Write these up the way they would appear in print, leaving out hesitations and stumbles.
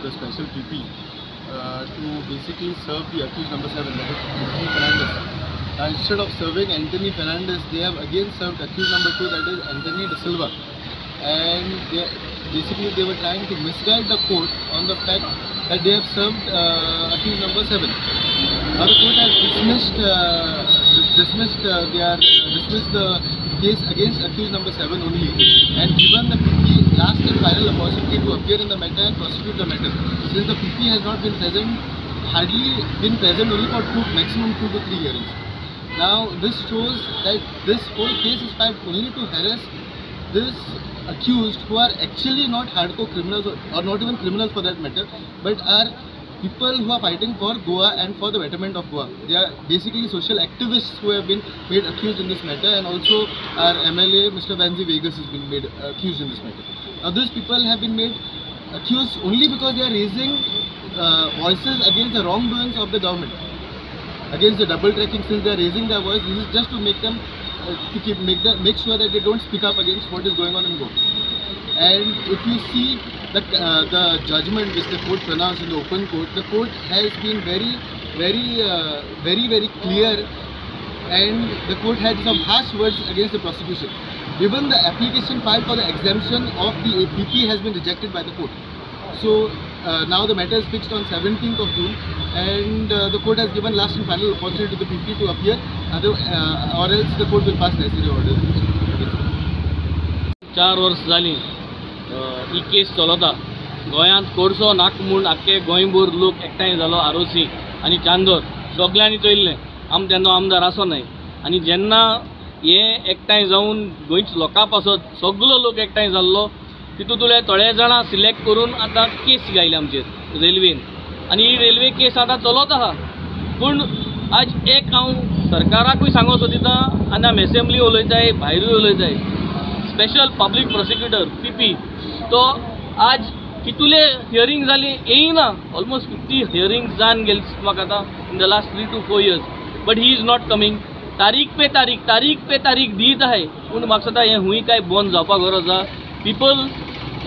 the special PP to basically serve the accused number 7, that is Anthony Fernandez. Instead of serving Anthony Fernandez, they have again served accused number 2, that is Anthony De Silva. And they were trying to misguide the court on the fact that they have served accused number 7. Now the court has dismissed the case against accused number 7 only, and given the PP last and final opportunity to appear in the matter and prosecute the matter. Since the PP has not been present, hardly been present only for maximum 2 to 3 hearings. Now this shows that this whole case is filed only to harass this accused, who are actually not hardcore criminals or not even criminals for that matter, but are people who are fighting for Goa and for the betterment of Goa. They are basically social activists who have been made accused in this matter, and also our MLA Mr. Vanzi Vegas has been made accused in this matter. Now these people have been made accused only because they are raising voices against the wrongdoings of the government, against the double tracking. Since they are raising their voice, this is just to make them make sure that they don't speak up against what is going on in Goa. And if you see the judgment which the court pronounced in the open court, the court has been very clear, and the court had some harsh words against the prosecution. Even the application filed for the exemption of the APP has been rejected by the court. So now the matter is fixed on 17th of June, and the court has given last and final opportunity to the PP to appear, or else the court will pass necessary orders. 4 verse जाली ही case चलता. गोंयांत कोर्सो नाक म्हूण आख्खे गोंयभर लोक एकठांय जालो. आरोसी आनी चांदोर सगळ्यांनी चोयल्लें तेन्ना आमदार आसो न्हय. आनी जेन्ना हे एकठांय जावन गोंयच्या लोकां पासत सगळो लोक एकठांय जाल्लो, तितूंतले थोडे जाणां सिलेक्ट करून आतां केस घायली आमचेर रेल्वेन. आनी ही रेल्वे केस आतां चलत आहा. पूण आज एक हांव सरकाराकूय सांगो सोदिता आनी आमी एसेंब्ली उलयताय, भायरूय उलयताय. स्पेशल पब्लीक प्रोसिक्युटर PP तो आज कितले हियरिंग जाली येयना. ऑलमोस्ट 50 हियरिंग्स जावन गेली म्हाका आतां in the last 3 to 4 years, but he is not coming. तारीख पे तारीख दीत आहे. पूण म्हाका दिसता हें हुंय काय बंद जावपाक गरज आहा. People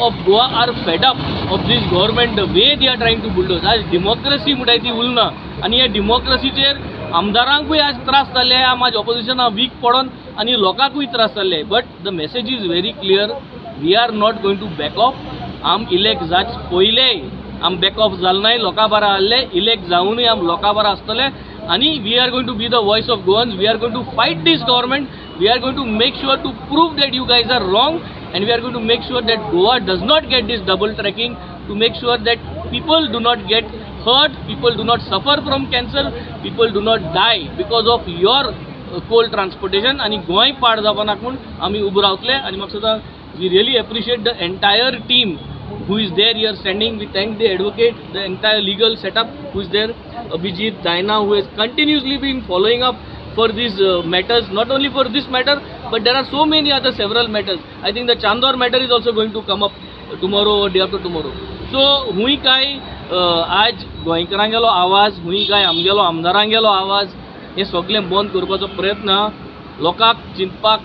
of Goa are fed up of this government, the way they are trying to bulldoze. आज डेमोक्रेसी म्हणटाय ती उरना, आनी ह्या डेमोक्रेसीचेर आमदारांकूय आज त्रास जाल्ले, आज ऑपोजिशना वीक पडोन आनी लोकांकूय त्रास जाल्ले. But the message is very clear, we are not going to back off. आम इलेक्ट जाच पयले आम बॅक ऑफ जाल नाय. लोकां बारा आहले, इलेक्ट जावनूय आम लोकां बारा आसतले. आनी we are going to be the voice of Goans. We are going to fight this government. We are going to make sure to prove that you guys are wrong. And we are going to make sure that Goa does not get this double tracking, to make sure that people do not get hurt, people do not suffer from cancer, people do not die because of your coal transportation. And Goa part जावपाक म्हूण आमी उबो रावतले. आनी म्हाका दिसता we really appreciate the entire team who is there here standing. We thank the advocate, the entire legal setup who is there, Abhijit, Daina, who has continuously been following up for these matters, not only for this matter, but there are so many other several matters. I think the Chandor matter is also going to come up tomorrow or day after tomorrow. So हुई काय आज गोंयकारांगेलो आवाज, हुई काय आमगेलो आमदारांगेलो आवाज, हे सगळें बंद करपाचो प्रयत्न लोकांक चिंतपाक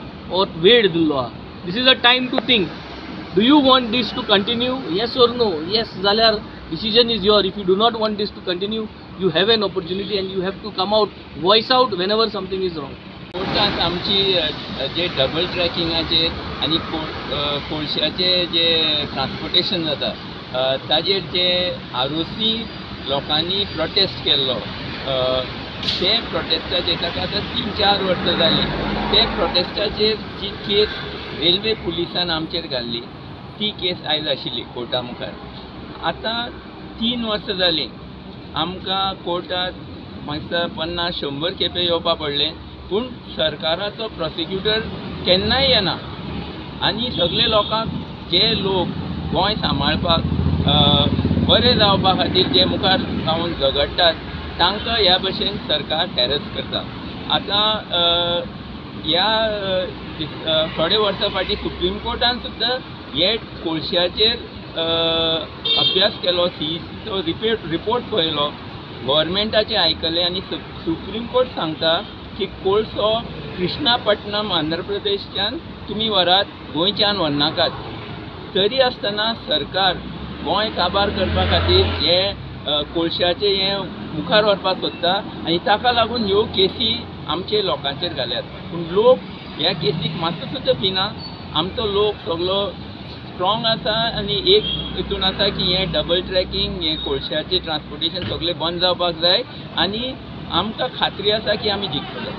वेळ दिल्लो आहा. This is a time to think. Do you want this to continue? Yes or no? Yes जाल्यार decision is yours. If you do not want this to continue, you have an opportunity and you have to come out, voice out whenever something is wrong. कोर्टांत आमची जे double ट्रॅकिंगाचेर आनी कोळशाचे जे transportation जाता ताजेर जे आरोसी लोकांनी protest केल्लो, ते प्रोटेस्टाचेर ताका आतां 3-4 वर्सां जालीं. ते प्रोटेस्टाचेर जी केस रेल्वे पुलिसान आमचेर घाल्ली, ती केस आयज आशिल्ली कोर्टा मुखार. आतां 3 वर्सां जालीं आमकां कोर्टांत म्हाका 50-100 खेपे येवपाक पडलें, पूण सरकाराचो प्रोसिक्युटर केन्नाय येना. आनी सगळे लोकांक जे लोक गोंय सांबाळपाक बरें जावपा खातीर जे मुखार जावन झगडटात तांकां ह्या भशेन सरकार हॅरस करता. आतां ह्या थोडे वर्सां फाटीं सुप्रीम कोर्टान सुद्दां हे कोळशाचेर अभ्यास केलो, CECचो रिपोर्ट पळयलो, गव्हर्मेंटाचें आयकलें आनी सुप्रीम कोर्ट सांगता की कोळसो कृष्णापट्टणम आंध्र प्रदेशच्यान तुमी व्हरात, गोंयच्यान व्हरनाकात. तरी आसतना सरकार गोंय काबार करपा खातीर हे कोळशाचे हे मुखार व्हरपाक सोदता आनी ताका लागून ह्यो केसी आमचे लोकांचेर घाल्यात. पूण लोक ह्या केसीक मातसो सुद्दां भिना. आमचो लोक सगळो स्ट्रॉंग आसा आनी एक हितून आसा की हे डबल ट्रॅकिंग हे कोळशाचें ट्रान्सपोर्टेशन सगळें बंद जावपाक जाय आनी आमकां खात्री आसा की आमी जिखतले.